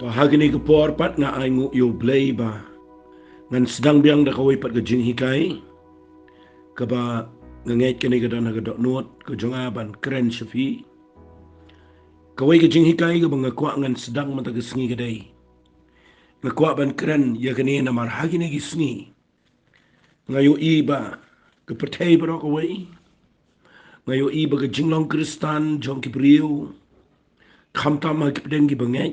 Pahagini ke porpat nga aingu yo Blei ba ngan sedang biang da kawai pat gajing hikai kaba ngait kini gadan hagadok nuot ke jonga ban keren syafi kawai gajing hikai ke bangakwa ngan sedang mata gesngi gadai ngakwa ban keren ya kini namar hagini gisngi ngayo iba ke pertai baro kawai ngayo iba ke jinglong kristan jong kibriu khamtam ha kipdeng gi bangai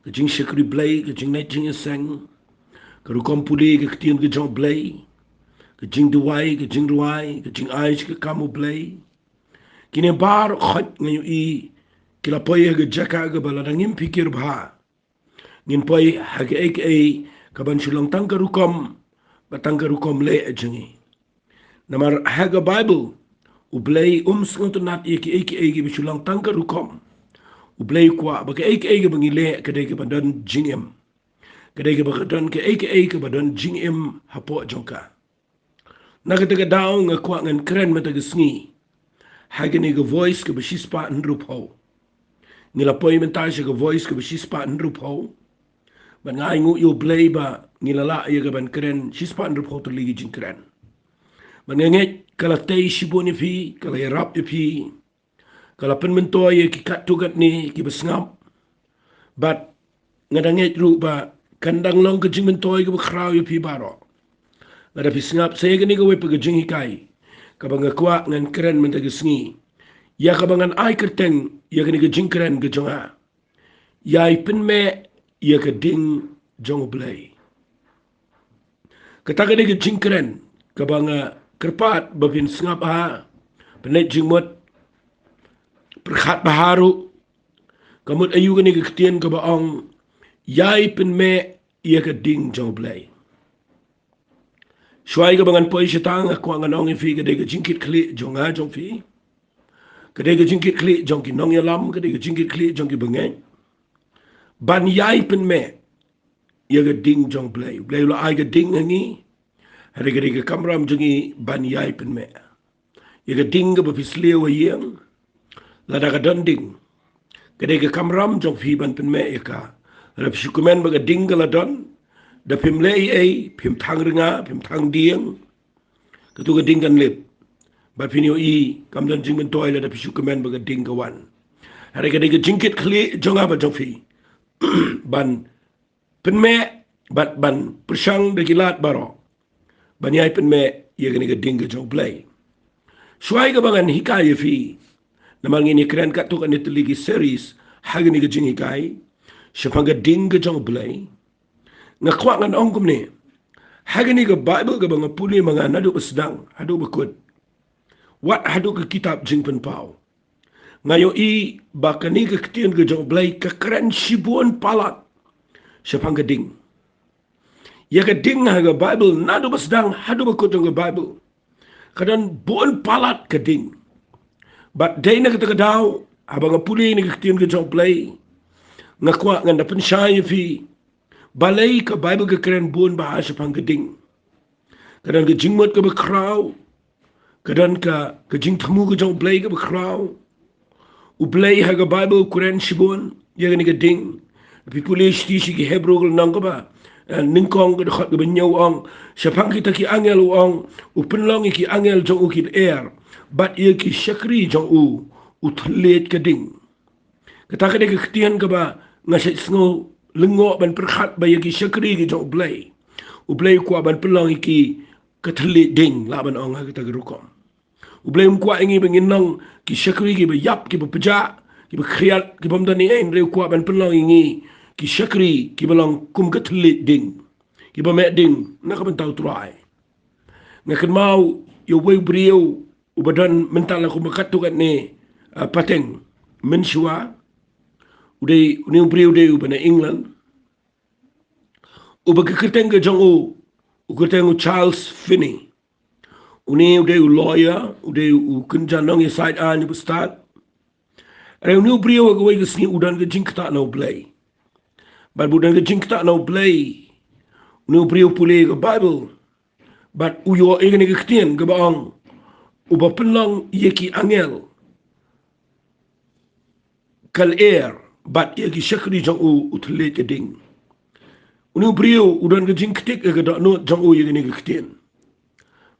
kajing syakri Blei kajing nait jing eseng karukom puli ke ketiam ke jong Blei kajing duwai kajing ruai kajing ais ke kamu Blei kini bar khot ngayo i kila poi ke jaka ke baladangim pikir bha ngin poi hage ai kaban sulang tang karukom batang karukom le ajengi namar haga Bible u Blei sngotunat iki bisulang tang karukom Blei kwa baka eke bangile kadai ke badan jingem kadai ke badan ke eke badan jingem hapo jongka na kata daw nga kwa ngan kren mata gesngi hagini ke voice ke besispa nrupo ngila poi mentashe ke voice ke besispa nrupo ban ngai ngu yo Blei ba ngila ya ke ban kren sispa nrupo to ligi jing kren ban nget kala tei shiboni fi kala yarap fi kala penmentoy ki katugat ni ki besngap but ngadangit ru ba kandang long ke jing mentoy ke bekrau yu pi baro ngada pi sngap saya ke ni ke we pe jing hikai ka banga kwa ngan keren men ke sngi ya ka bangan ai kerteng ya ke ni ke jing keren ke jonga ya i Pynmeh ya ke ding jong Blei kata ke ni ke jing keren ka banga kerpat bapin sngap ha penet jing mot perkhat baharu kamut ayu ke ni ke ketien ke baong yai Pynmeh ia ke ding jong Blei Shuai ke bangan poi syetang aku angan ong fi ke de ke jingkit klik jong ha jong fi ke de ke jingkit klik jong ki nong yalam ke de ke jingkit klik jong ki bengai ban yai Pynmeh ia ke ding jong Blei Blei lo ai ke ding ngi hari ke de ke kamram jongi ban yai Pynmeh ia ke ding ke bafisliu yang lada ka donding ke de ke kamram jong fi ban Pynmeh ia ka rap syukumen ba ke ding ke ladon da pim lei pim thang ringa pim thang dieng ketu ke ding kan lip ba pinio i kam dan jing men toy la da pisu kemen ba ke ding kawan hari ke de jingkit kli jonga ba jofi ban Pynmeh bat ban persang de kilat baro ban yai Pynmeh ye ke ding ke jong Blei suai ke bangan hikai fi namang ini keren kat tu kan itu lagi series hagini ke jing hikai sepang ke ding ke jong Blei ngakwa ngan ongkum ni hagini ke Bible ke banga puli manga nadu bersedang hadu bekut wat hadu ke kitab jing penpau ngayo i bakani ke ketien ke jong Blei ke keren sibuan palat sepang ke ding ya ke ding haga Bible nadu bersedang hadu bekut jong ke Bible kadan buan palat ke ding bat dayna ke tekadau abang puli ni ke ketien ke jong Blei ngakwa ngan da pensyai fi balai ke Bible ke keren buan bahasa sepang ke ding kadang ke jingmot ke bekrau kadang ke jing temu ke jong Blei ke bekrau u Blei haga Bible keren sibuan ya ke ni ke ding tapi puli stisi ke Hebrew ke nang ke ba ningkong ke dekat ke benyau ong sepang kita ki angel ong u penlong ki angel jong u ki air bat ia ki syakri jong u tlet ke ding kata ke de ke ketian ke ba ngasai sngo lengok ban perkhat ba ia ki syakri ki jong Blei u Blei kwa ban penlong ki ketlet ding la ban ong ha kita gerukom u Blei kwa ingi benginong ki syakri ki ba yap ki ba peja ki ba kriat ki ba mdani en re kwa ban penlong ingi ki syakri ki belong kum ketlet ding ki ba mek ding na ka bentau trai ngakan mau yo wei brio u badan mental aku makatu kat ni pateng mensua udah ni brio de u bana England u bagi keteng ke jong u keteng Charles Finney uni udah lawyer udah kenjanong ya side an ni ustad ada ni brio ke wei ke sini udan ke jingkta no Blei bal budan ke jingkta no Blei ni brio pule ke Bible but uyo ni ke ketien ke baong u ba penlong ye ki angel kal air bat ia ki syakri jong utle ke ding unu brio udan ke jing ketik ke dak no jong ye ni ke ketien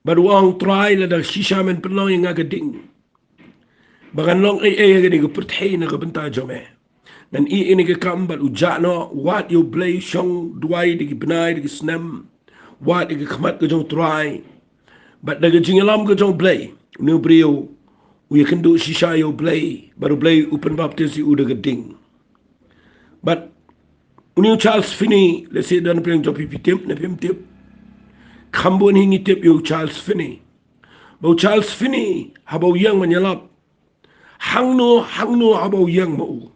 but wang try la da shisha men penong yang ke ding bagan long ke ni ke perthai na ke benta jome dan ini ke kambat ujano what you Blei shong duai di benai di snem what ke khmat ke jong try but daga jingalam ke jong Blei unu brio we can do shisha yo Blei baru Blei open baptist u daga ding but unu Charles Finney let's say dan peng jopi pitip na pem tip khambon hingi tip yo Charles Finney bo Charles Finney habau yang menyalap hangno habau yang mau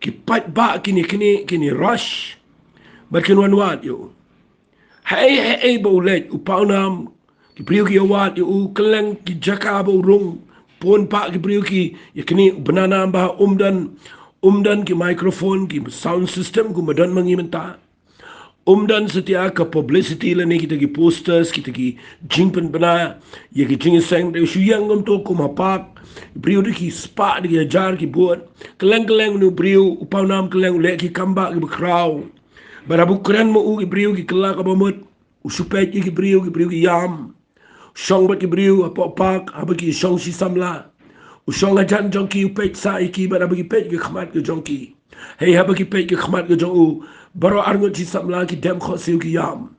ki pat ba kini rush bakin wan wat yo hey bo let upaunam ki priu ki wat yo keleng ki jaka bo rung pon pa ki priu ki yakni banana ba umdan ki microphone ki sound system ku madan mangimenta dan setia ke publicity la ni kita ki posters kita ki jingpen bana ye ki jing sang de shuyang ngam to ko mapak brio de ki spa de ki jar ki buat keleng nu brio upau nam keleng le ki kamba ki kraw barabu kran mo u ki brio ki kala ka bomot usupet ki brio ki yam shong ba ki brio apa pak aba ki shong si samla usong ajan jong ki upet sa ki barabu ki pet ki khmat ki jong ki hey haba ki pet ki khmat ki jong baro arngo ci samla ki dem kho siu ki yam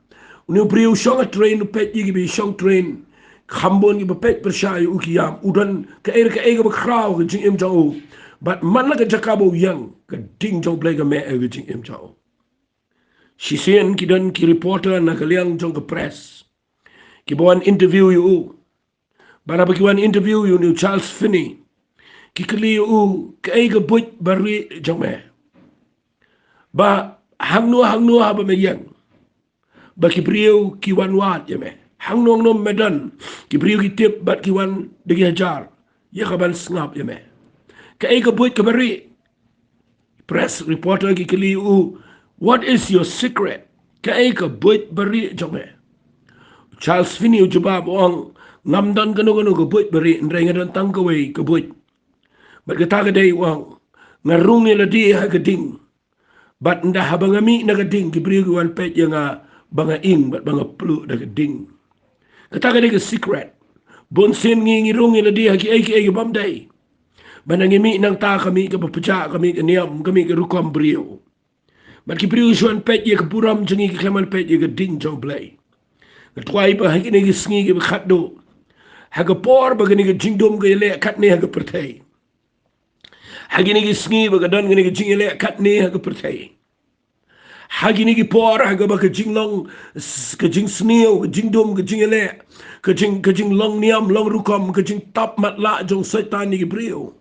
unu priu shong a train pet yi bi shong train khambon ki pet per sha yu ki yam udan ka ka ga kraw ki jing im jao but man la ka jakabo yang ka ding jong Blei ga me ga jing im jao si sen ki dan ki reporter na ka liang jong ka press ki bon interview yu bara ba ki wan interview yu ni Charles Finney ki kli yu ka ga but bari jong me ba hangno haba me yang ba ki brio ki wan wat ye me hangno no medan ki brio ki tip bat ki wan de hajar ye kaban snap ye me ka e ka buit ka bari press reporter ki kili what is your secret ka e ka buit bari jome Charles Finney jawab ong ngamdan kanu ka buit bari ndre ngadan tang ka we ka buit ba ka ta ka dei wang ngarung ni la di ha ka ding bat nda habangami na gading kibri wan pet yang banga ing bat banga plu da gading kata ka secret bon sen ngi rong ila dia ki ai bam dai banangi mi nang ta kami ka papaja kami ka niam kami ka rukom brio bat ki brio wan pet ye ka puram jengi ki kleman pet ye gading jong Blei ka twai ba ha ki ni sngi ki khatdo ha ka por ba ni ka jingdom ka le kat ne ha ka pertai hagini ki sngi ba gadan gini ki jingele kat ne ha ka pertai hagini ki por ha ga ba ka jinglong ka jing snio ka jingdom ka jingele ka jing long niam long rukom ka jing tap mat la jong setan ni ki brio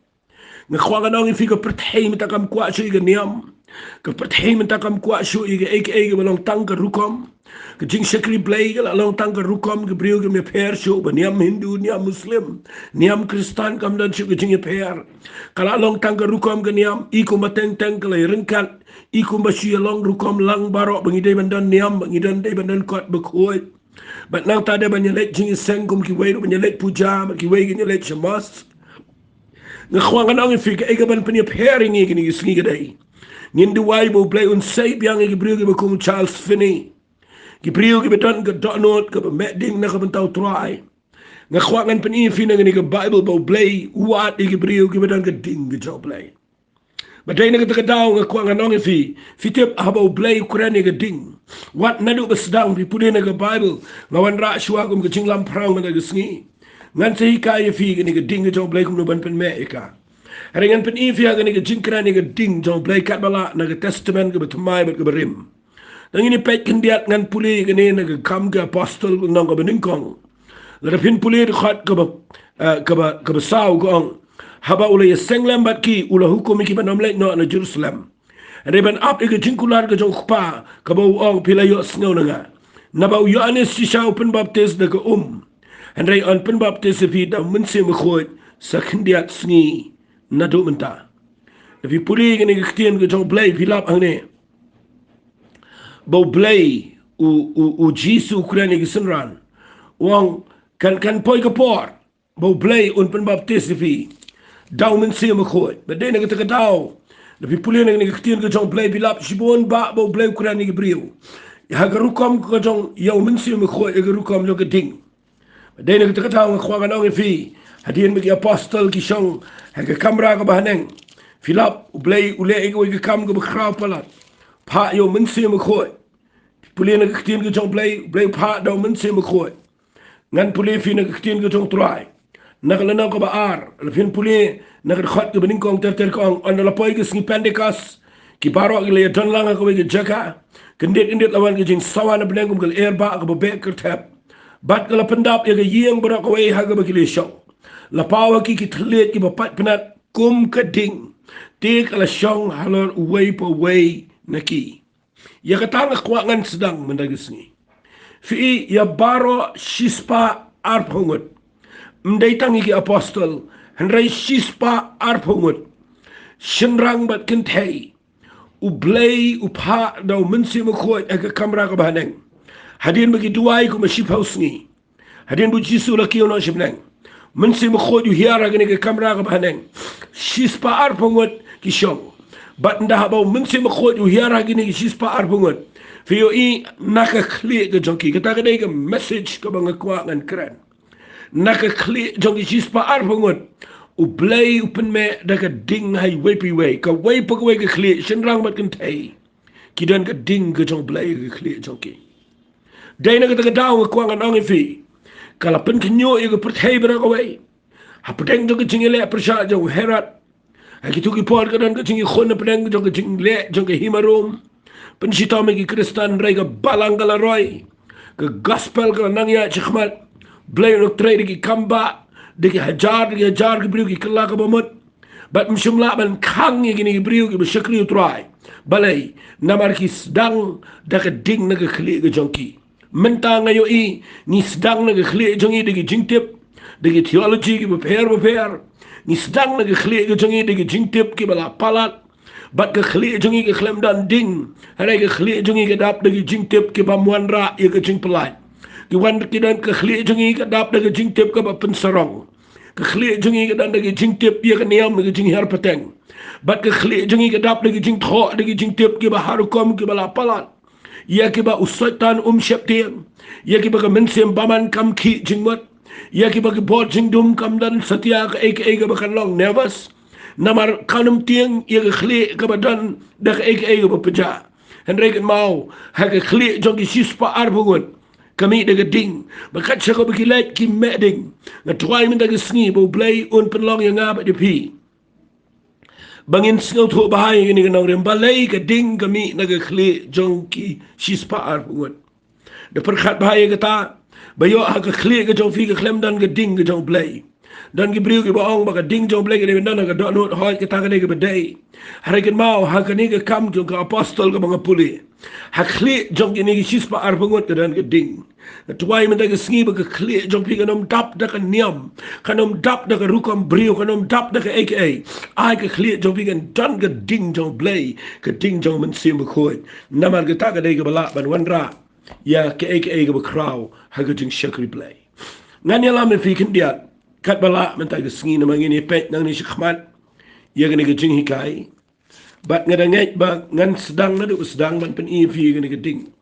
nga khwa ga nong fi ka pertai mita kam kwa shu ga niam ka pertai mita kam kwa shu ga aka ga long tang ka rukom ka jing shakri Blei ga long tang ka rukom ka brio ga me per shu ba niam Hindu niam Muslim niam Kristan kam dan shu ka jing per kala long tang ka rukom ga niam iko mateng teng kala ringkat iko ba shu long rukom lang barok bangi dai bandan niam bangi dan dai bandan kot ba khoi but nang ta de ban let jing seng kum ki wei ban let puja ki wei ga let shamas nga khwa ga nong fi ga ban pen pairing ngi ni sngi ga dai ngin di wai bo Blei un sai biang ngi brio ga kum Charles Finney ki brio ki beton ka donot ka medding na ka bentau try nga khwa ngan pen fi na ngi ka Bible bo Blei wat ki brio ki beton ka ding ga job Blei batay na ka daw nga khwa ngan nong fi tip abo Blei kurani ga ding wat na do basdang pi pude na ka Bible ngawan ra shwa kum ka jinglam prang na ga sngi ngan sei ka ye fi ni ga ding ga job Blei kum no ban pen me ka ringan pen fi ga ni ga jingkra ni ga ding job Blei kat bala na ga testament ga batmai bat ga berim nang ini pet kendiat ngan puli ga ni na ga kam ga apostol nang ga beningkong la pin puli khat ga ba saw gong haba ula ya senglam bat ki ula hukum ki banom lek no na Jerusalem reban up ga jingkular ga jong khpa ka ba ong pila yo sngo nga na ba yo anes si shaw pen baptist da ga and ray on pen baptist fi da mun se mkhot sa kendiat sngi na do menta fi puli ga ni ga ktien ga jong Blei fi lap ang ne bo Blei u jisu kurani ki sunran wang kan poi ka por bo Blei un pen baptist fi daw men se mo khoi ba de na ka daw Tapi pulih nak ni ketian ke jong Blei bilap sibon ba bo Blei Quran ni brio. Ya garukam ke jong yau mensi me khoi garukam jong keding. Dai nak kita tahu ngakwa kan ong fi hadian bagi apostol ki shong ha ke kamera ke bahaneng. Filap Blei ule ke kam ke bekrau palat. Pa yau mensi me khoi. Pulih nak ketian ke jong Blei pa dau mensi me khoi. Ngan pulih fi nak ketian ke jong try. Nak lenang ko baar, lefin pulih nak khot ke bening kong ter kong on la poi ke sni pendekas ki baro ke le don lang ko ke jaka kendet lawan ke jing sawan beneng ko air ba ko be ke tap bat ke la pendap ye ke yeng bro ko ha ke ke le show la pawa ki tlet ki bapat penat kum ke ding tik la shong halor way po way naki ya katang kwa ngan sedang mendagisni fi ya baro shispa arphongot mdai tangi ki apostol henrai shispa arphongot shinrang bat kentei u Blei u pa dau mensi mo khoi aga kamera ka baneng hadin bagi duai ku maship house ni hadin bu jisu la ki ono shibneng mensi mo khoi u hiara gani ka kamera ka baneng shispa arphongot ki shong bat nda ba mensi mo khoi u hiara gani ki shispa arphongot fio I naka kli ka jonki kata ka dai ka message ka bang kwa ngan kran naka kli jongi shispa arphongot u Blei u Pynmeh da ka ding hai wepi we ka wei pa ka kli shinrang mat kan thei ki dan ka ding ka jong Blei ka kli jonki dai na ka daw kwa ngan ong fi kala pen knyo I ka perthei bra ka wei ha pedeng jong ka jingile persha jong herat ha ki tu ki por ka dan ka jingi khon na pedeng jong ka jingle jong ka himarum pen sita me ki kristan rai ka balang kala roi ka gospel ka nangya chkhmat Blei nok trade ki kamba de ki hajar ki brio ki kala ka bomot bat mshumla ban khang ni ki brio ki bashakri utrai balai namar ki sedang da ka ding na ka khli ka jonki menta ngayo I ni sedang na ka khli jongi de ki jingtip de ki theology ki beper ni sedang na ka khli ka jongi de ki jingtip ki bala palat bat ka khli jongi ka khlem dan ding harai ka khli jongi ka dap de ki jingtip ki bamuan ra ya ka jing pelai ki wan ki dan ka khli jongi ka dap de ki jingtip ka ba pensarong ka khli jongi ka dan de ki jingtip ya ka niam de ki jing har pateng bat ka khli jongi ka dap de ki jing tho de ki jingtip ki ba harukom ki bala palat ya ki ba usaitan sheptiam ya ki ba ka mensem baman kam ki jingmot ya ki ba ki bot jingdum kam dan satya ka ek ka ba kan long nervous namar kanum tiang ya ka khli ka ba dan da ka ek ka ba peja henry kan mau ha ka khli jongi sispa arbungun kami daga ding bakat sa ko bikilat ki meding na tuwai min daga sngi bo Blei un penlong yang ngaba de pi bangin sngo tho bahai ni nang rem balai ka ding kami naga khli jong ki shispa arbungun de perkhat bahai kata bayo ha ka khli ka jong fi ka khlem dan ka ding ka jong Blei dan ki brio ki baong baka ding jong Blei ka de dan ka do not hoy ka ta ka de ka bedai hari kan mau ha ka ni ka kam jong ka apostol ka mga puli ha khli jong ni ki shispa arbungut dan ka ding tuwai men daga sngi baka khli jong pi kanom dap da ka niam kanom dap da ka rukam brio kanom dap da ka aka ai ka khli jong pi kan dan ka ding jong Blei ka ding jong men sim khoi namar ka ta ka de ka bala ban wanra ya ka aka ka ba kraw ha ka jing shakri Blei ngani lam fi kan dia kat bala men daga sngi na mangini pet nang ni shkhmat ya ka ni ka jing hikai bat ngadangait ba ngan sedang na du sedang ban pen I fi ka ni ka ding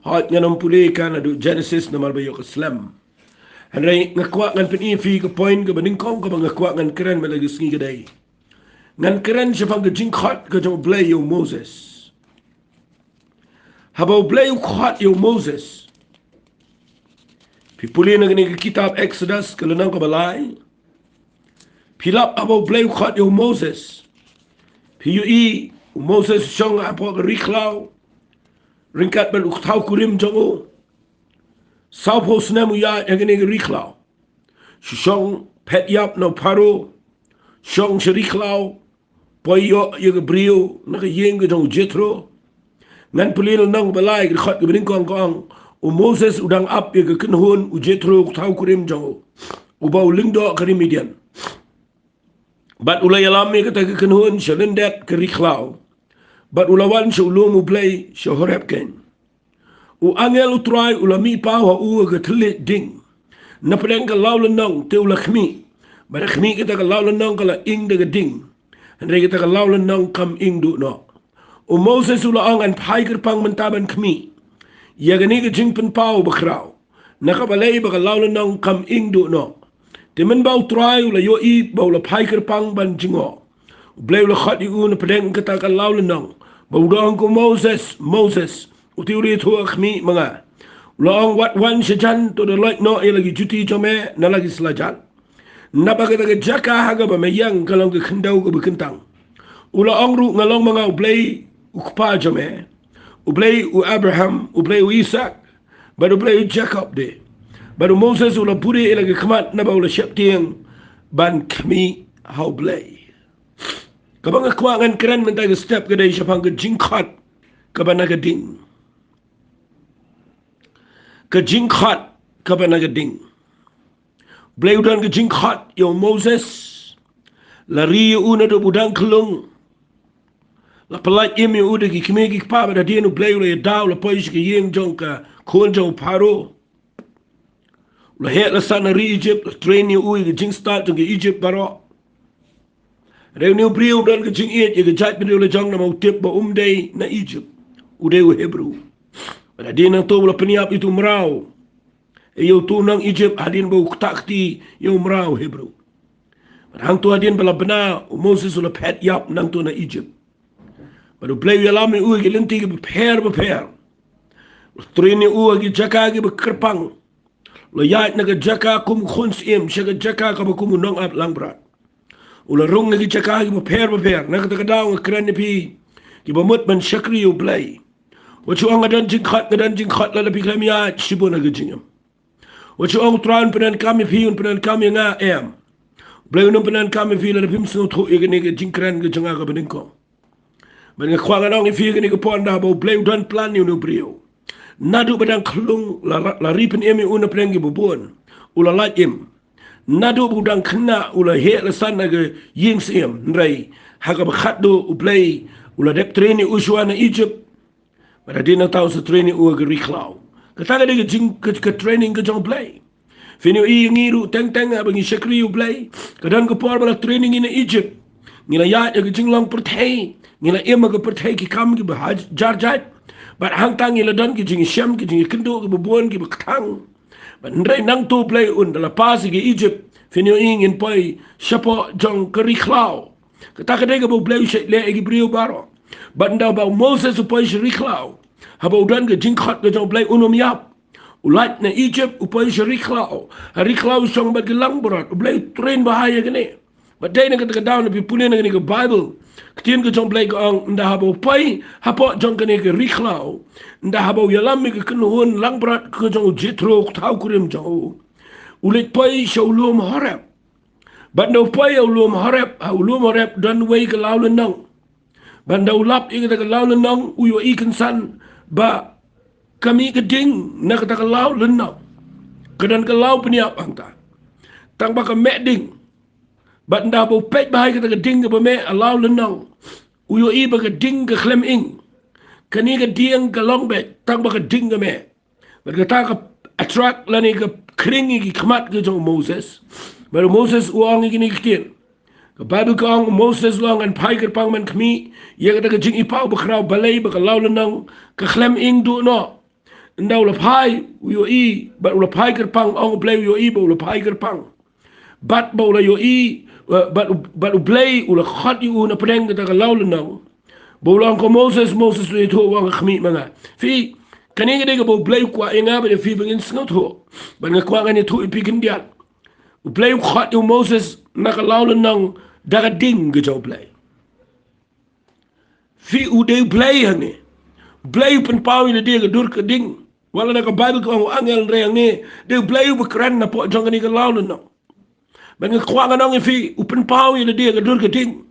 hot nganong puli kan adu Genesis na malbayo ka slam hanray ngakwa ngan pen fi ka point ka baning kong ka ngakwa ngan keren malagi sngi ka day ngan keren siya pang ka jing khot ka jong Blei yung Moses habaw Blei yung khot yung Moses pipuli na gani ka kitab Exodus kalanang ka balay pilap habaw Blei yung khot yung Moses piyu I Moses siyang apo ka riklaw ringkat ban uktau kurim jongo sao po snamu ya ngene riklaw shong pet yap no paro shong shriklaw poyo ye brio na yeng jong jetro nan pulil nang balai khot gibrin kong kong u Moses udang ap ye kenhun u jetro uktau kurim jongo u baw lingdo karimidian bat ulay alam ye kata kenhun shalendet kriklaw bat ulawan sa ulong Blei sa horep ken u angel utray ulami pa wa u ga tlit ding na pedeng ka lawlan nang te ula khmi ba khmi kita ka lawlan nang kala ing de ding Henry kita kalau nang kam ing du no. Moses ula ang an pai kerpang mentaban kami. Ya gani ke jing pen pau bakrau. Nakabalay ba kalau nang kam ing du no. Temen bau try ula yo I bau la pai kerpang ban jingo. Blei ula khat iu na pedeng kita kalau nang. Bau dong ko Moses. Uti uri tu kami mga. Ula ang wat wan sejan to the like no lagi cuti jome na lagi selajan. Napakita ke jaka haga ba mayang kalau ke kendau ke bekentang. Ula angru ngalong mga Blei ukpa jame. Blei u Abraham, Blei u Isaac, baru Blei u Jacob de. Baru Moses ula puri lagi kemat na ba ula siap tiang ban kami hau Blei. Kabang akuangan keren mentai ke step kedai siapang ke jingkhat kabana ke ding. Ke jingkhat kabana ke ding. Blei udan ke jingkhat yo Moses lari una do budang kelung la pelai imi udah ki kimi ki pa pada dia nu Blei ula dau la pois ki yeng jong ka kon jong paro la het la sana ri Egypt la train you ki jing start jong ki Egypt baro reuniu brio dan ke jing it ke jat brio la jong na mau tip ba day na Egypt udah u Hebrew pada dia nang tu la peniap itu merau yo tu nang Egypt hadin bau takti yo merau Hebrew hang tu hadin bala bena Moses ula pet yap nang tu na Egypt baru Blei alami u ki lenti ki beper trini u ki jaka ki bekerpang lo yat na ka jaka kum khuns im shaka jaka ka kum nong ap langbrat ula rung ki jaka ki beper na ka daw kran ni pi ki bamut ban shakri u Blei wachu ang adan jing khat la pi klam ya shibuna ki jingam wachu ang tran penan kami pi un penan kami nga em Blei un penan kami pi la pim sno tho ye ni ki jing kran ki janga ka beningko Mereka kuangan orang ifi ni ke pon dah bau Blei dan plan ni unu brio. Nadu badang kelung lari pen emi una plengi bubun. Ula lat im. Nadu budang kena ula he lesan naga ying sim nrai. Haga bakhat do Blei ula dep treni uswana Egypt. Pada dia nak tahu se treni u ke riklau. Kataga dia jing ke training ke jong Blei. Fini I ngiru teng abangi shakri u Blei. Kadang ke por bala training in Egypt. Ngila ya ke jing long perthai. Ngila ema ke perthai ki kam ki bahaj jar bat hang tang ngila dan ki jing syam ki jing kendo ki bubuan ki baktang bat ndrai nang tu Blei un dala pas ki Egypt finio ing in poi shapo jong keri khlau kata ka dega bu Blei she le ki brio baro bat nda ba Moses poi shri khlau haba udan ke jing khat ke jong Blei unum yap ulat na Egypt upoi shri khlau hari khlau song bat ki lang berat Blei train bahaya kene bat dai na kata down bi pulen na ke Bible Ketien ke jong Blei ke ang nda habo pai hapo jong kene ke riklau nda habo yalam ke kenuhun lang berat ke jong Jethro tau kurim jong ulit pai shaulum harap bat no pai ulum harap dan wei ke lau lenang banda ulap i ke lau lenang uyo ikan san ba kami ke ding na kata ke lau lenang kedan ke lau peniap angta tang ba ke mek ding bat nda bo pet bahai kata ke ding ke bame alau lenang uyo I ba ke ding ke klem ing kani ke dieng ke long bet tang ba ke ding ke me bat ke ta ke attract lani ke kringi ki kmat ke jong Moses baru Moses uang ini kitin ke Bible ke ang Moses long an pai ke pang man kami ya kata ke jing ipau bakrau balai ba ke lau lenang ke klem ing du no nda ula pai uyo I bat ula pai ke pang ang Blei uyo I ba ula pai ke pang bat ba ula yo I but Blei ula khat yu na pedeng kata lau lenang bolang ko Moses le to wang khmi manga fi kani ngade ko Blei kwa inga ba fi bangin snot ho ban nga kwa ngani to ipi kindiat Blei khat yu Moses na ka lau lenang daga ding ge jo Blei fi u de Blei hane Blei pen pau ni de dur ke ding wala na ka Bible ko angel re ni de Blei bu kran na po jong ni ka lau lenang ban nga kwa nganong ifi upen pau ila dia ke dur ke ding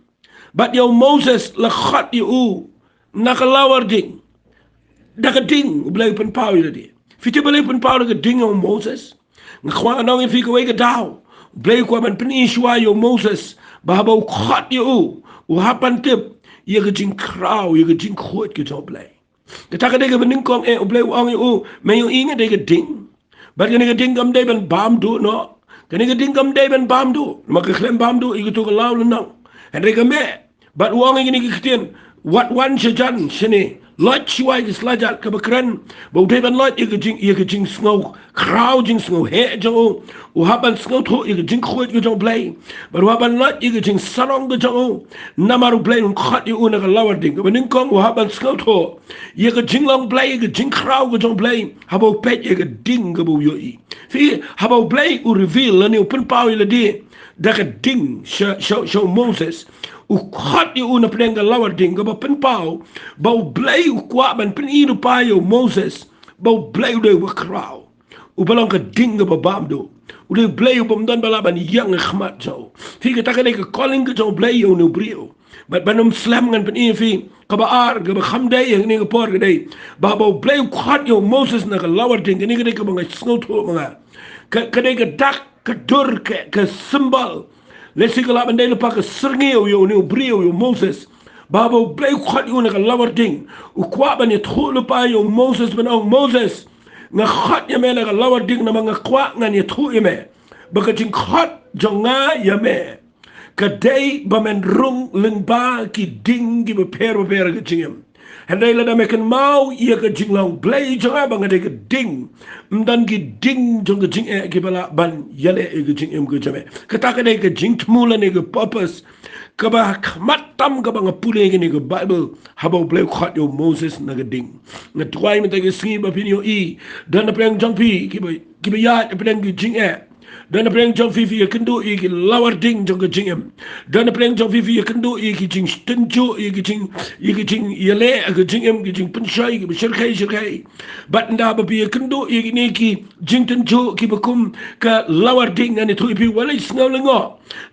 bat yo Moses la khat yu nakalawar ding daga ding Blei upen pau ila dia fiti Blei upen pau ke ding yo Moses nga kwa nganong ifi ko we ke daw Blei kwa ban pen ishwa yo Moses ba ba khat yu u hapan tip ye ke jing krau ye ke jing khot ke jo Blei ke ta ke de ke bening kong Blei ang yu me yo inga de ke ding bat ke ding gam de ban bam do no kani ke dingam day ben bamdu maka klem bamdu igutu ke lau lenang henry kame But wong ini keketian wat wan sejan sini lot siwai ke selajat ke bekeren bau depan lot ia ke jing snow crowd jing snow he jong uhaban snow to ia ke jing khoi ke jong Blei baru haban lot ia ke jing sarong ke jong namaru Blei un khat ia una ke lawar ding ke bening kong uhaban snow to ia ke jing long Blei ke jing crowd ke jong Blei habau pet ia ke ding ke bau yoi fi habau Blei u reveal ni open power ia di dak ding show Moses u khat i una prenga lawar ding ba pen pau bau Blei u kwa ban pen i pa yo Moses bau Blei de wa kraw u balong ka ding ba bam do u de Blei u bam dan bala ban yang khmat jo fi ka takane ka calling ka jo Blei yo no brio but banum slam ngan pen i fi ka ba ar ka ba kham dai yang ni ka por ka dai ba bau Blei u khat yo Moses na ka lawar ding ni ka dai ka ba ngai snow to mga ka dai ka dak ka dur ka symbol lesi kala bandai lepa ke serngeu yo ni brio yo Moses babo Blei khat yo na lawar ding u kwa ban ye tho lepa yo Moses ban ong Moses nga khat ya me na lawar ding na nga kwa nga ni tho ye me ba ka jing khat jonga ya me ka dei ba men rung ling ba ki ding ki ba per ka jingem Handai la mekan mau ia ke jing long Blei jonga bang ada ke ding mdan ki ding jong ke jing ke bala ban yale ke jing ke jame kata ka dai ke jing tmula ne ke purpose ka ba matam ka bang pule ke ne ke Bible habau Blei khat yo Moses na ke ding na tuai me ta ke singi ba pinyo i dan preng jong pi ki ba ya preng ke jing dan preng jong fifi ya kendo i ki lawar ding jong ke jingem dan preng jong fifi ya kendo i ki jing tenjo i ki jing yale ke jingem ki jing penshai ki shirkai bat nda ba bi kendo i ki ne ki jing tenjo ki bakum ka lawar ding ani thu pi wala sngaw lengo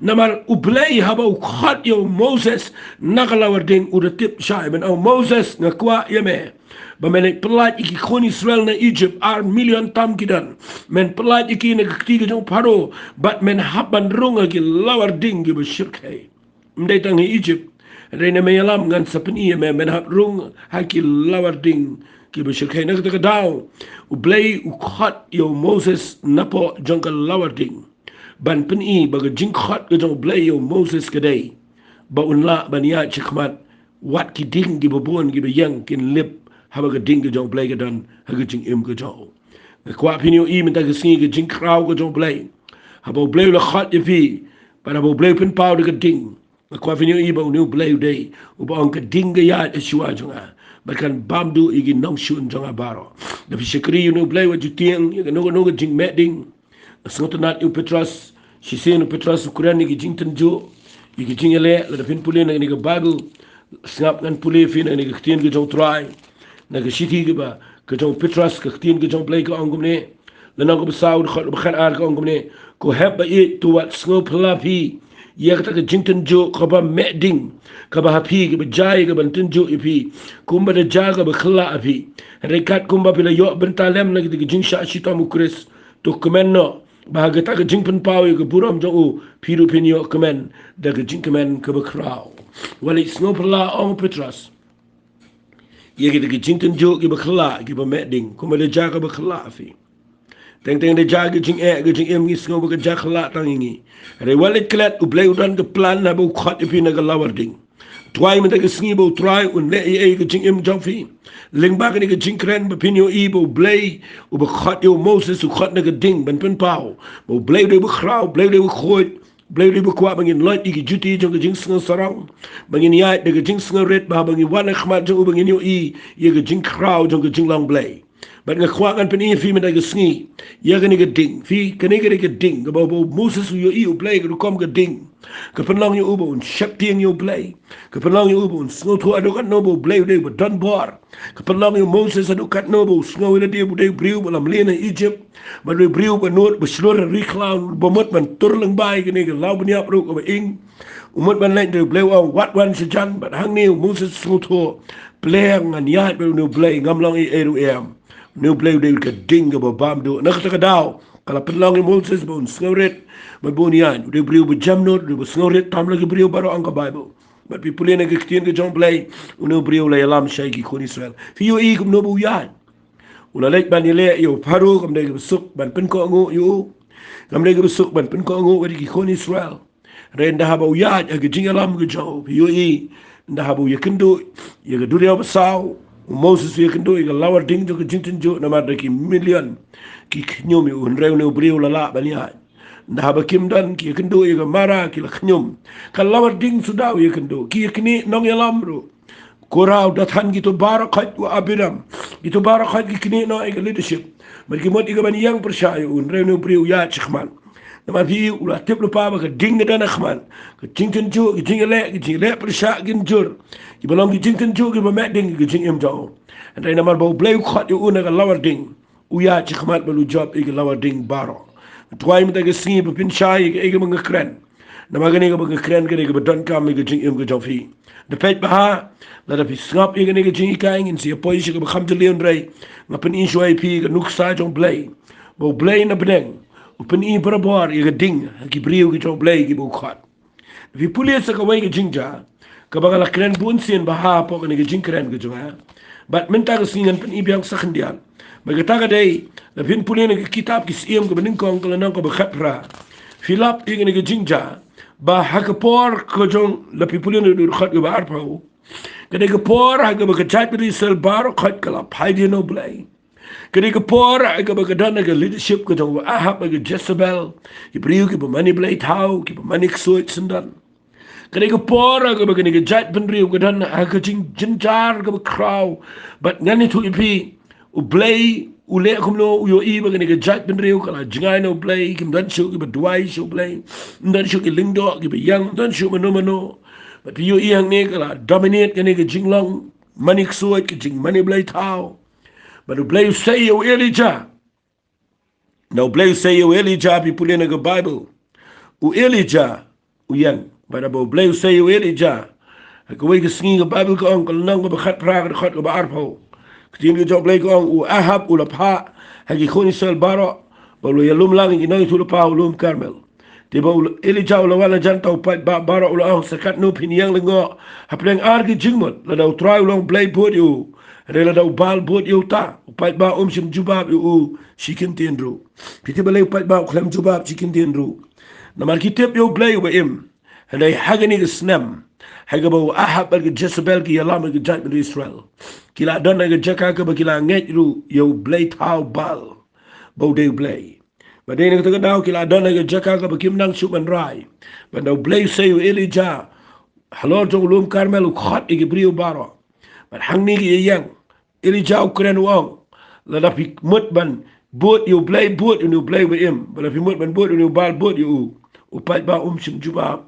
namar u Blei haba u khat yo Moses na ka lawar ding u de tip shai ben o Moses na kwa yeme ba men pelat iki khon Israel na Egypt ar million tam kidan men pelat iki na ketiga jong paro but men haban runga ki lawar ding ki bashirkai mdai tang Egypt reina me yalam ngan sapni men hab rung haki lawar ding ki bashirkai na ka daw u Blei u khat yo Moses napo jong ka lawar ding ban peni ba jing khat ka jong Blei yo Moses kadai ba unla ban ya chikmat wat ki ding ki babon ki yang kin lip haba ka ding ka jong Blei ka dan ha ka jing ka jong kwa pinyo i men ta ka singi ka jing kraw ka jong Blei haba Blei la khat ye fi para haba Blei pen pau ka ding kwa pinyo i ba new Blei day u ba ka ding ka ya shua jonga ba kan bamdu i gi nong shun jonga baro da fi shikri you new Blei wa jutiang ka no ka jing me ding asngot nat u Petras si sen Petras Quran ni ki jing tanjo i ki jing le la da pin pule na ni ka Bible snap kan pule fi na ni ka tien ka jong try na ka shiti ke ba ka jong Petras ka tien ka jong Blei ka ongum ne la na ko saud khat ba khan ar ka ongum ne ko heb ba it to what snow plapi ya ka jing tanjo ka ba me ding ka ba hapi ke ba jai ka ban tanjo ipi kumba da jaga ba khla api rekat kumba pila yo bentalem na ki jing sha shi to mu Chris to kemenno bahaga tak jing pen pau ke buram jo u piru pinyo kemen da ke jing kemen ke ba kraw wali snow pla on Petras ye ke jing tanjo ke ba khla ke ba me ding kumba da jaga ba khla api teng de jaga jing ke jing em ngi snow ba ke jaga khla tang ngi re walit klat u Blei udan ke plan na ba khat ipi na ke lawar ding Tuai men tak singi bo try un le e ke jing em jong fi ling ba ke jing kren ba pinyo i bo Blei u ba khat yo Moses u khat na ke ding ban pen pau bo Blei de ba kraw Blei de ba khoi Blei de ba kwa bangin lot i ke juti jong ke jing sngo sarang bangin ya de ke jing sngo red ba bangin wan khmat jong u bangin yo i ye ke jing kraw jong ke jing long Blei but nga kwa kan pen i fi men tak singi ya ke ni ke ding fi ke ni ke ding bo Moses u yo i u Blei ke kom ke ding ka penlang yo ubo un shakti yo Blei ka penlang yo ubo un snow to adukat no bo Blei de dan bar ka penlang yo Moses adukat no bo snow ina de bu de briu balam lena Egypt ba de briu ba not ba slor reclown ba mot ban turlang bai ke ne law ban yap ro ko ing umot ban lain de Blei wa wat wan se jan ba hang ne Moses snow to Blei ngan ya be no Blei ngam long e eru em no Blei de ka ding ba bam do na ka daw kala penlang yo Moses bo un snow red Mabunian, de brio be jamnot, de snoret tam lagi brio baro ang Bible. But people in a kitchen ke Jong Blei, uno brio la lam shaiki kon Israel. Fi yo i kum no bu yan. Una lek ban ile yo paro kam de besuk ban pen ko ngo yo. Kam de besuk ban pen ko ngo wadi ki kon Israel. Renda haba uyaj aga jingalam ga jo yoi nda habu yakendo yaga duria basau Moses yakendo yaga lawar ding jo jintin jo na madra ki million ki knyum un rew ne brio la bania nda haba kimdan ki yakendo yaga mara ki la knyum ka lawar ding sudaw yakendo ki yakni nong yalamro korau dathan gitu barakat wa abiram gitu barakat ki kni no yaga leadership mergi mot yaga ban yang percaya un rew ne brio ya chkhman nama fi ula tip lupa ba ka ding da na khman ka jingten ju ki jing le persha gin jur ki balong ki jingten ju ki ba mek ding ki jing em jo and ai nama ba blei khat yu una ka lawar ding u ya chi khmat ba lu job ki lawar ding baro twai mta ka singi ba pin shai ki ga mga kren nama ga ni ga mga kren ka ba don kam ki jing em ka jo fi de pet ba ha la da fi snap ki ga ni ka jing ka ngin si poi shi ka ba kham de leon rei ngapin in shoi pi ka nuk sa jong blei ba blei na bedeng Upen i berabar i ding ki brio ki jong blei ki bu khat vi pulia sa ka wai ki jingja ka bagala kren bun sien ba ha po ni ki jing kren ki jong but menta ka singan pen i biang sa khandian ba ka ta ka dei la pin pulia ni kitab ki siem ka bening kong ka nang ka ba khatra filap i ni ki jingja ba ha ka por ko jong la pi pulia ni khat ki ba ar pa ka dei ka por ha ka ba ka chat bi sel bar khat ka la pai di no blei Kadi ka pora ka bagdan ka leadership ka jong ahap ka Jezebel ki priu ki mani blai thau ki mani ksuit sendan kadi ka pora ka bagani ka jat ben riu ka dan ka jinjar ka kraw but ngani tu ipi u blai u le kumno u yo i bagani ka jat ben riu ka la jingai no blai ki dan shu ki badwai shu blai dan shu ki lingdo ki yang dan shu mano but yo i hang ne ka la dominate ka ne ka jinglong mani ksuit ki jing mani blai thau But the Blei say you Elijah. Now Blei say you Elijah people in the Bible. U Elijah u yang. But about Blei say you Elijah. Ako way singing the Bible ko ang kalnang ba khat pra khat ko ba arpo. Ktin ko Blei ko ang u Ahab u lapha hagi khoni sel baro. Ba lo yalum lang inoy tu lapha ulum Carmel. Tiba Elijah u lawala janta u pat ba baro u ang sakat no piniyang lengo. Hapleng argi jingmot la daw try long Blei put you. Rela da ubal bot yo ta upat ba shim jubab yo shikin tendro piti balay upat ba khlam jubab shikin tendro namar kitep yo blay ba im hanay hagani snam hagabo ahab al Jezebel ki yalam ki jat bi Israel kila don ga jaka ka ba kila nget ru yo blay tau bal bo de blay ba de ga daw kila don ga jaka ka ba kim nang suban rai ba daw blay say yo Elijah halor jong lum Carmel khat igibrio baro but hang ni ki yang Elijah ukren wang la da pi mut ban bot you blai bot you blai with him but if you mut ban bot you bal bot you upat ba shim juba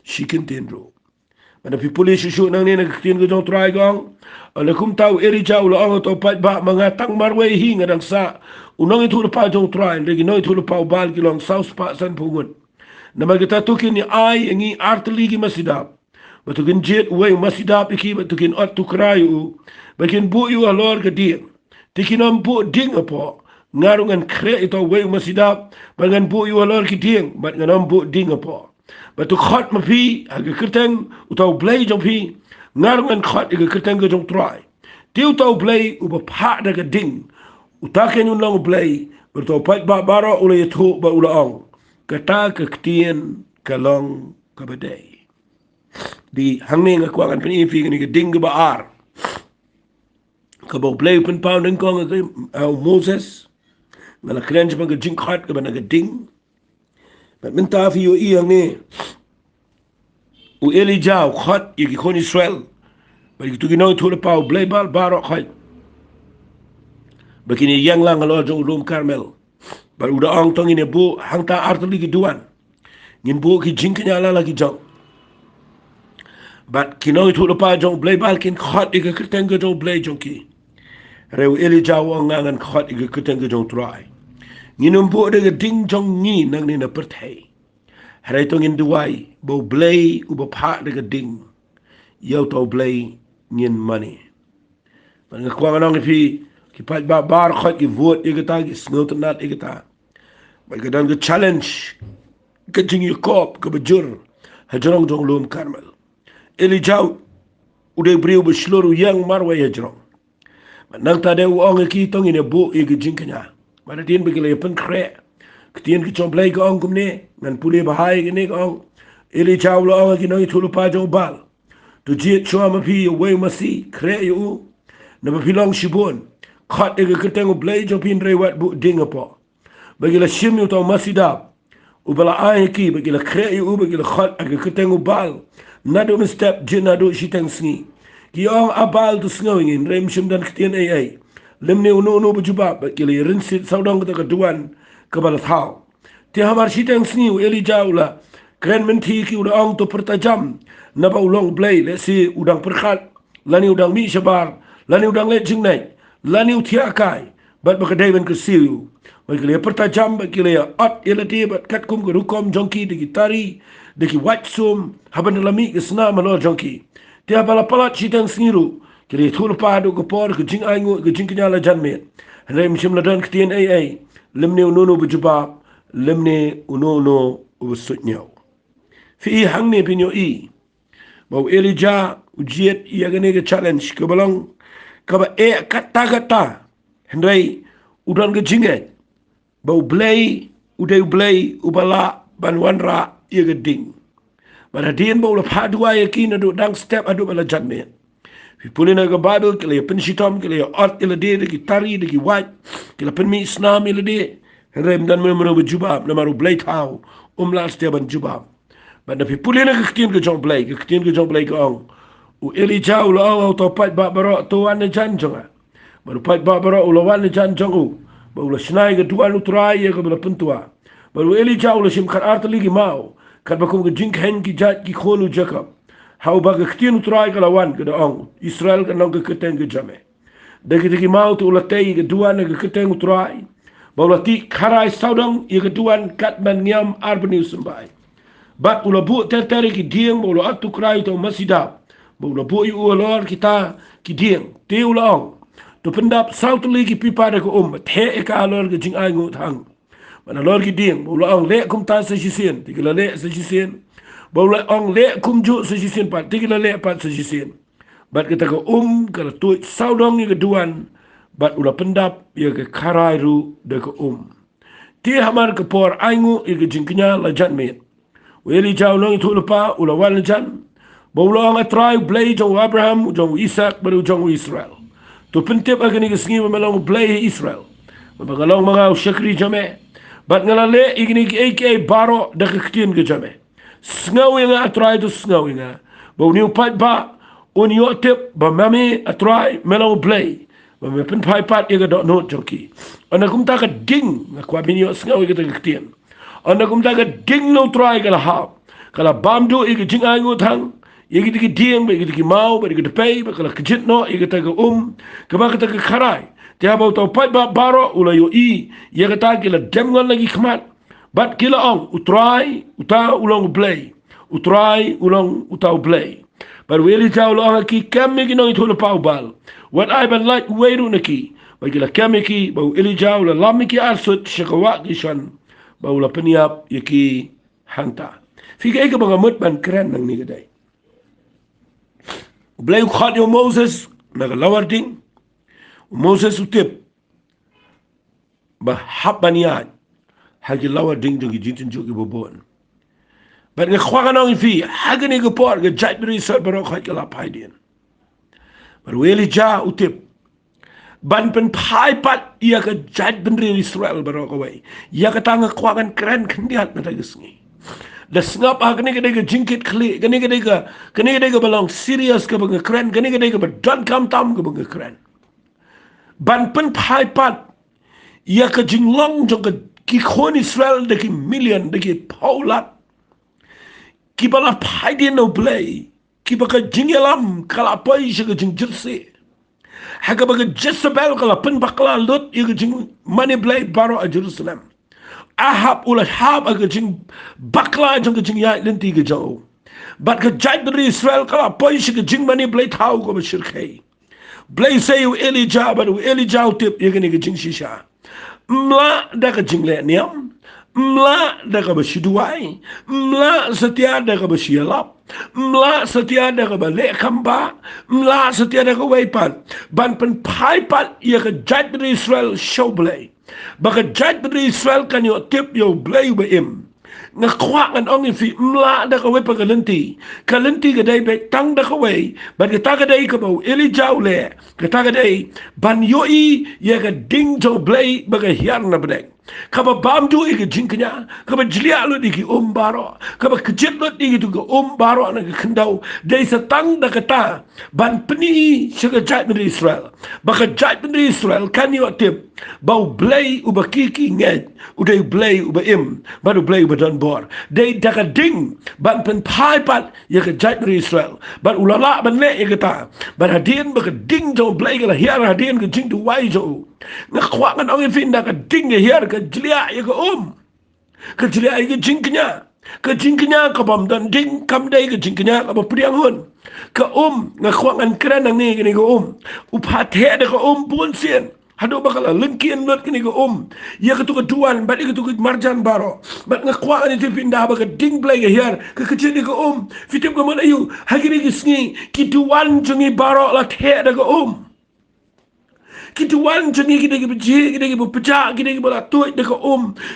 shikin tendro but if you police shoot nang ni na tin go try gong ala kum tau Elijah la ang to pat ba mga tang marwe hi ngadang sa unang itu pa jong try legi no itu pa bal ki long south pa san pungun na magita tukin ni ai ngi artli ki masidap batukin jet way masidap iki batukin at tukrayu bakin bu yu alor ke dia tikinam bu ding apo ngarungan kre ito way masidap bagan bu yu alor ke ding bat nganam bu ding apo batu khat ma phi aga kerteng utau blai jong phi ngarungan khat aga kerteng ga jong try tiu tau blai u ba pha daga ding utaken un long blai berto pat ba baro ule thu ba ula ong kata ke ktien kalong kabadai di hangning aku akan peni fi ni ke ding ba ar kabo Blei pen pound en kong ke Moses ngala kren jpa ke jing khat ke bana ke ding but minta fi yo i ang ni u Elijah khat i ki khon Israel ba ki tu ki no tu le pau Blei bal baro khat ba ki ni yang lang lo jong lum Carmel ba u da ang tong ni bu hang ta artli ki duan ngin bu ki jing knya la ki jong but kino itu lupa jong Blei bal kin khat i ke kerteng ke jong Blei jong ki Reu Elijah wang ngangan khat i ke kerteng ke jong try nginum bu de ding jong ni nang ni na perthai Harai tong in duai bo Blei u ba pha de ding yo to Blei ngin money ban nga kwang nang fi ki pat ba bar khat ki vote i ke ta ki snot nat i ke ta ba ke dan ke challenge ke jing i kop ke bejur hajrong jong lum Carmel Elijah udah beriu berseluruh yang marwai hajrong. Nang tade uang ki tong ine bu i ke jingkanya. Mana tien bagi le pen kre. Ketien ki chomplai ke ong kumne ngan puli bahai ke ne ong. Eli chau lo anga ki nongi tulu pa jong bal. Tu jiet chua ma pi away masi kre yu na ma pilong shibun. Khat ega keteng Blei jong pin rei wat bu ding po. Bagi la shim yu tau masi dap. Ubala ai ki bagi la kre yu bagi la khat ega keteng bal. Nado step jin nado shiteng sngi. Ki ong abal tu snowing rem shim dan ketien ai. Lemne unu bujubab bagi la rinsit saudong kata keduan kebal thau. Ti hamar shiteng sngi Eli jau la kren menti ki udah ong tu pertajam napa ulong Blei le si udang perkat lani udang mi shabar lani udang le jingnai lani utiakai bat bakadai ben kesiu bakile pertajam bakile at elati bat katkum ke rukom jongki de gitari de ki watsum haban lami ke sna malo jongki dia bala palat chitang sniru kile thul pa do ko por ke jing aingu ke jing knyala janme rem shim ladan ktien ai lemne unono bujuba lemne unono ubusutnyau fi hang ne pinyo bau Elijah ujiet ia gane ke challenge ke balong kaba kata hendai udan ke jinget bau Blei udai Blei ubala banwanra ia ke ding pada dien bau la padua yakin adu dang step adu bala janme fi pulina ke bible ke le penshitom ke le art ile de ki tari de ki wat ke le penmi islam ile de rem dan meno berjubab namaru Blei tau umlas dia ban jubab. But if you pull in a keen ke Jong Blei ke ong. U Elijah ulo ong to pat ba barok to an jan jonga. Baru pat ba barok ulo wan jan jongu. Baru snai ke tuan utrai ke bela pentua. Baru Elijah ulo sim kan art lagi mau. Kan bakum ke jing hen ki jat ki khonu Jacob. Hau ba ke keen utrai ke lawan ke ong. Israel ke nong ke keteng ke jame. Deki ki mau tu ulo tei ke tuan ke keteng utrai. Baru ti karai saudang ke tuan kat man ngiam arbeni sembai. Bat ula bu terteri ki dieng bo ula atu krai to masida bo ula bu yu lor kita ki dieng te ula ong to pendap sautli ki pipa de ko the ka lor ke jing ai ngut hang mana lor ki dieng bo ula ong le kum ta se sisen ti la le se sisen bo ula ong le kum ju se sisen pat ti la le pat se sisen bat kita ko ka tu saudong ni ke duan bat ula pendap ya ke karai ru de ko ti hamar ke por aingu ke jing knya la janmet Eli jau long itu lupa ulawan jan. Baulang atrai Blei jong Abraham jong Isaac baru jong Israel. Tu pentip akan igasngi memelong Blei Israel. Mabangalong mga usyakri jame. Bat ngalale igni aka baro dak ketien ke jame. Sngawi nga atrai tu sngawi nga. Bau ni upat ba unyo tip ba mami atrai melong Blei. Ba me pen pai pat iga dot not joki. Ana kum ta ka ding na kwa binyo sngawi ke ketien. Anda kum taga ding no try kala hap kala bamdu igi jing ai ngutang igi digi dieng ba igi digi mau ba igi depay ba kala kejit no igi taga kaba kata ke karai tiap au tau pat ba baro ula yo ia kata kila demngon lagi kemat bat kila ong utrai uta ulong Blei utrai ulong utau Blei bar weli tau lo ki kami ki no itu pau bal what I been like weru naki ba kila kami ki ba Elijah la lamiki arsut shakawak kishan baula peniap yaki hanta fika eka banga mut ban keren nang ni gadai Blei khat yo Moses naga lawarding Moses utip ba habaniat hagi lawarding jong jitin jogi bobon bat nga khwaga nang fi hagani go por ga jatri sar baro khat kala paidien bar weli ja utip ban pen pai pat ia ke jat benri Israel barok away ia ke tanga kwagan keren kendiat na tagisngi da snap agni ke dega jingkit kli gani ke dega balong serious ke bang keren gani ke dega don kam tam ke bang keren ban pen pai pat ia ke jinglong jong ke ki khon Israel de ki million de ki paulat ki bala pai di no Blei ki baka jingelam kala pai se ke jingjirse Haga baga Jezebel kala pen bakla lut iga jing mani Blei baro a Jerusalem. Ahab ula hab aga jing bakla jang jing ya lenti ga jau. Bat ka jai dari Israel kala poi shi ga jing mani Blei tau ko bashirkai. Blei say u Elijah but u Elijah tip iga ni ga jing shisha. Mla da ga jing le niam. Mla da ga bashiduai. Mla setia da ga bashialap. Mla setia da ga bale kamba. Mla setia da ga waipan. Ban pen pai pat ia ka jat dari Israel show Blei. Baka jat dari Israel kan yo tip yo Blei ba im. Ngakwak an ong fi mla da ka we pa kalenti ka dai be tang da ka we ba ka ta ka dai ka bo eli jau le ka ta ka dai ban yoi ye ka ding jo Blei ba ka hiar na bedek kaba bam du igi jinknya kaba jlia lo digi baro kaba kejit lo digi tu baro na kendau dai satang da kata ban peni sega jat min Israel baka jat min Israel kan yo tip bau Blei uba kiki nget udai Blei uba baru Blei uba dan bor dai daga ding ban pen pai pat ya ka jat min Israel ban ulala ban le ya kata ban hadien baka ding jo Blei kala hiar hadien ke jing tu wai jo ngakwangan ong fin da ka ding ya hiar ka jlia ya ka jlia ya jingknya ka bam dan ding kam dai ka jingknya ka ba priang hon ka ngakwangan kran nang ni ka upathe da ka pun sien hado bakala lengkian lot kini ka ya ka tu ka duan ba ka tu ka marjan baro ba ngakwangan itu pindah ba ka ding Blei ya hiar ka kecil ka fitip ka man ayu hagini ki sngi ki duan jungi baro la the da ka kita wan jengi kita ki beje kita ki bepeja kita ki bala tuai deka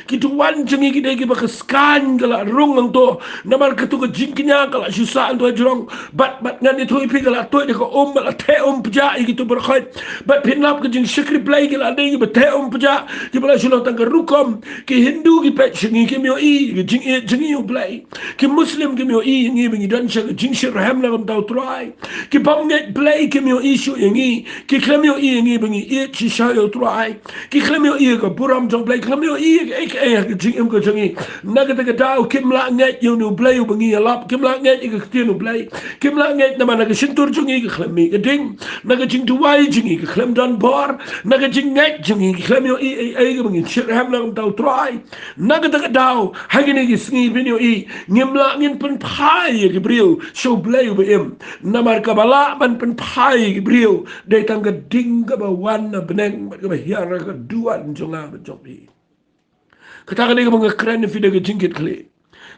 kita wan jengi kita ki bakaskan kala rung ang to namar ketu ke jingkinya kala susah ang to jurong bat ngan itu ipi kala tuai deka bala te peja gitu berkait bat pinap ke jing syakri Blei kala ade ki bete peja ki bala sulang tang rukom ki Hindu ki pet jengi ki mio ki jengi Blei ki Muslim ki mio ngi bengi dan syak jing syirham na kam tau try ki bamnget Blei ki mio syu ngi ki klamio ngi bengi chi shayo try ki klamio ka buram jong Blei klamio ka jing ko jangi naga daga dau kimla nget yo no Blei bengi alap kimla nget ka ktino Blei kimla nget na naga sintur jungi ka klami ka ding naga jing tuwai jingi ka klam dan bor naga jing nget jingi ka klamio ka bengi shirham na kam tau try naga daga dau hagini ki sngi binyo ngimla ngin pen pai ki brio show Blei ba namar ka bala ban pen pai ki brio dai tang ka ding ka ba na beneng ba ka hiara ka duan jonga ba jopi kata ka dega mga kren fi dega jingkit kli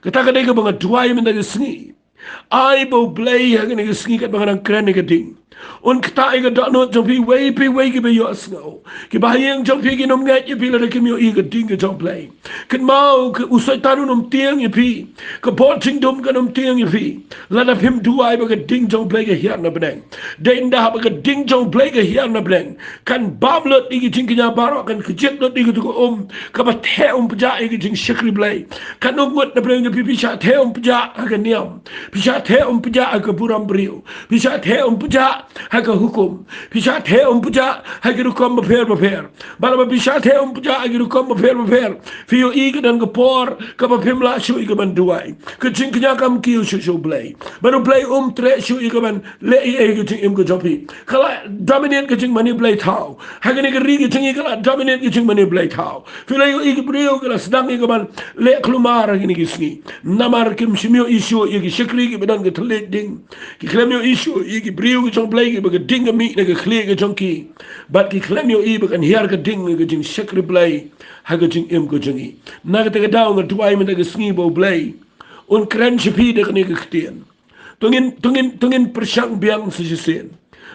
kata ka dega mga duai men dega sngi ai bo Blei ha ga sngi kat mga kren ga ding un kata ga da no jopi wei ki ba yo snow ki ba yang jopi ki nom ngat ye pila de kim yo ga ding ga jong Blei kan mau ke usai tanu nom tiang ye pi ka bot jing dum ga nom tiang ye pi la na phim duai ba ga ding jong Blei ga hiar na beneng de inda ba ga ding jong Blei ga hiar na beneng kan bam lot igi jing kinya baro kan kejek lot igi tu ka ba the peja igi jing syakri Blei kan ngot na beneng pi sha the peja ga niam pi sha the peja ga buram brio pi sha the peja haka hukum pisha the peja haka hukum baper bala pisha the peja haka hukum baper fiyo ig dan gapor ka pimla shu ig ban duai ka jinknya kam kiu shu Blei baru Blei tre shu ig ban le ig jing go jopi kala dominant ka jing mani Blei thau haka ni ri ka jing kala dominant ka jing mani Blei thau fiyo ig brio kala sedang ig ban le klumar ni gisni namar kim shimio ishu ig shikri ki bidan ka tlet ding ki klemio ishu ig brio ka Blei ki baga ding mi na ka khle ka jonki bat ki klem yo baga hiar ka ding ka jing shakri Blei ha ka jing ko jongi na ka ta daw nga tuai mi na ka sngi bo Blei un kran chipi de ka ni ka ktien tungin persyang biang sejisen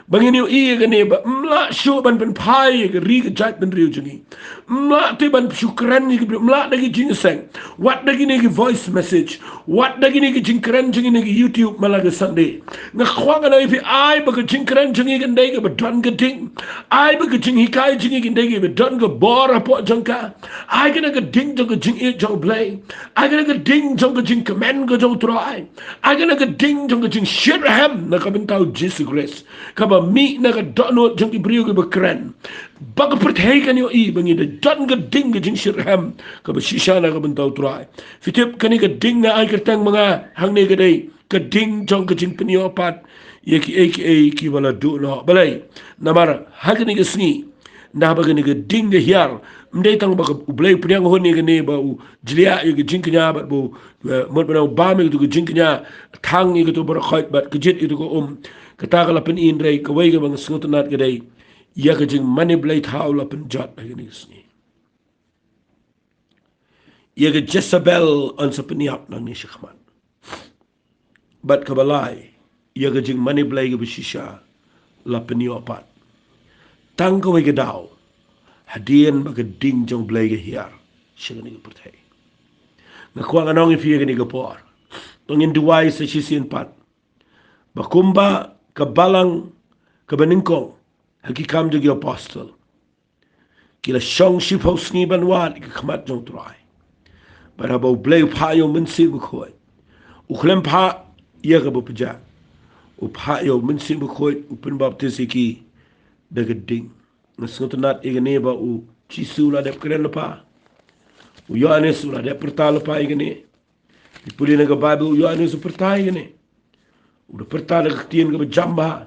bangin yo ka ne ba mla shu ban pen pai ka ri ka jat ben riu jongi mla te ban syukran ni ka mla da ki jing sang what da ki ni ki voice message what da ki ni ki jing kran jongi ni ki YouTube malaga Sunday nga khwanga na ifi ai ba ka jing kran jongi ka ndai ka ba don ka ding ai ba ka jing hikai jongi ka ndai ka ba don ka bor po jongka ai ka na ka ding jong ka jing jong Blei ai ka na ka ding jong ka jing command ka jong try ai ka na ka ding jong ka jing shirham na ka bentau Jesus Grace ka ba mi na ka dono jong ki brio ka ba kran ba ka perthai ka ni bangi da don ka ding ka jing shirham ka ba shisha na ka bentau try fitip ka ni ka ding na ai ka tang mga hang ne ka dai ka ding jong ka jing peniopat yeki ki wala du no balai namara hagni ka sngi na ba ni ka ding ka hiar mdai tang ba ka Blei priang ho ni ka ne ba u jlia yeki jing knya ba bu mo ba ba me ka jing knya thang ni ka to bar khait ba ka jit itu ko ka ta ka lapin in rei ka wei ka bang sngot nat ka dai ya ka jing mani Blei thau lapin jot hagni sngi ya ka Jezebel on sa peniap nang ni shikman bat ka balai ya ka jing mani Blei ka bishisha la peniopat tang ka wei ka daw hadien ba ka ding jong Blei ka hiar shigani ka perthai Nakuha anong ifiya ni kapor. Tungin duway sa sisiyan pat. Bakumba kabalang kabaningkong hakikam jogi apostol. Kila syong shipaw sniban wad ikakamat jong turay. Para bau Blei upayo mensi bukoy. Uklem pa iya ka bapja. Upayo mensi bukoy upin baptis iki dagading. Nasuntunat igane ba u chisu la dep keren pa. U Yohanes la dep pertal pa igane. Ipuli na Bible Yohanes pertai igane. Udah pertal ketian ka jamba.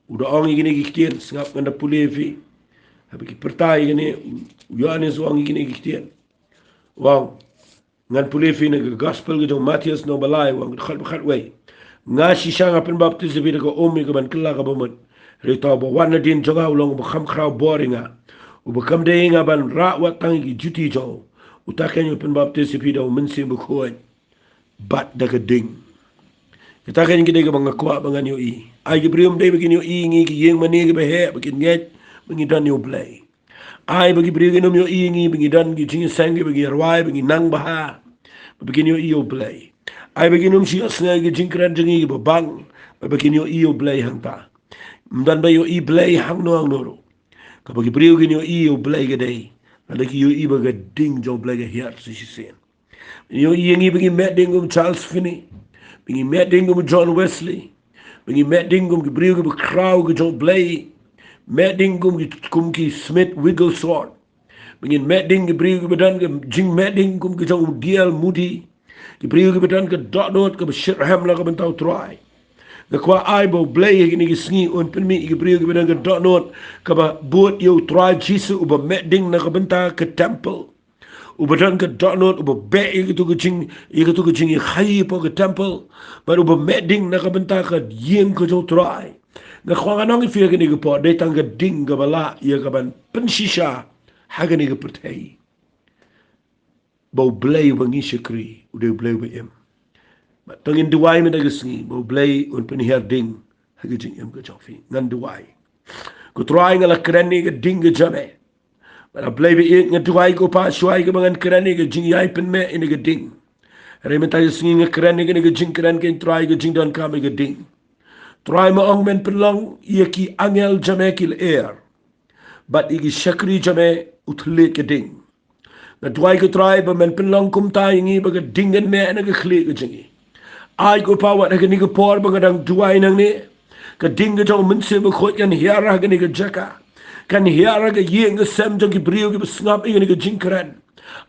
Udah ong igane kitian sengap nganda puli fi. Habis pertai igane Yohanes ong igane kitian. Wang ngan puli fi na gospel ga jong Matius no balai wang khat way. Nga shisha nga pen baptis bi ko omi ka ban kala ka bomot. Rito bo wana din jonga ulong bo kham khraw boringa. U bo kam de nga ban ra wat tang ki juti jo. Utaken pen baptis bi do mensim bu khoy. Bat daga ding. Kita kan kita ke bang kuat bangan yo i. Ai ke prium dei begini yo i ngi ki yeng mani ke behe begin nget bengi dan yo Blei. Ai bagi prium ke nom yo i ngi bengi dan ki jing sang ke bagi rawai bengi nang baha. Begini yo i yo Blei. Ai bagi nom si asna ke jing kran jing ki bang begini yo i yo Blei hang ta. Mdan ba yo i Blei hang no ang noro. Ka bagi prium ke yo i yo Blei ke dei. Ada ki yo i baga ding jo Blei ke hiat si sen. Yo i ngi bagi met ding Charles Finney. Bingi met dingum John Wesley. Bingi met dingum ki briu ki kraw ki John Blei. Met dingum ki Smith Wigglesworth. Bingi met ding ki briu ki bedan ki jing met dingum ki John D.L. Moody. Ki briu ki bedan ki Dotnot ki Shirham la ka bentau try. Ga kwa ai bo Blei ki sngi un Pynmeh ki briu ki bedan ki Dotnot ka ba buat yo try Jesus uba met ding na ka benta ki temple. Ubadan ke Dotnot uba be itu ke jing khai po ke temple baru uba medding nak benta ke yeng ke jo try na khwanga nong fi ke ni ke po de tang ke ding ke bala ye ke ban pensisha ha ke ni ke pertai bau Blei bangi shikri ude Blei be em ba tangin duai me de sngi bau Blei un pen her ding ha ke jing em ke jo fi ngan duai ko try ngala kren ni ke ding ke jame Bara Blei be ik ngetuai ko pa shuai ke bangan kerani ke jing yai Pynmeh ini ke ding. Remeta singi nge kerani ke jing keran ke try ke jing don kam ke ding. Try ma ong men pelong ye ki angel jame kil air. But iki shakri jame utle ke ding. Na tuai ke try ba men pelong kum ta ingi ba ke ding en me na ke khle ke jingi. Ai ko pa wat ke ni ke por ba ngadang tuai nang ni. Ke ding ke jong men se ba khot kan hiara ke ni ke jaka. Kan hiara ke yeng sem jong ki brio ki snap ingin ke jingkran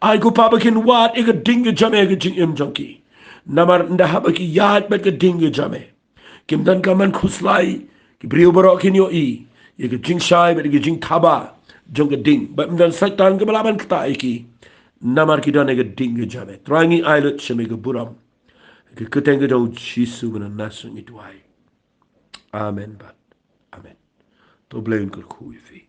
ai ko papa kin wat ke ding ke jame ke jing em jong ki namar nda haba ki yat bet ke ding ke jame kim dan kaman khuslai ki brio baro kin yo i ye ke jing shai bet ke jing thaba jong ke ding ba mdan satan ke balaban kta ki namar ki dan ke ding ke jame trangi ailet sheme ke buram ke keteng ke dong chisu bana nasu ni tuai amen ba amen to Blei un ke khu fi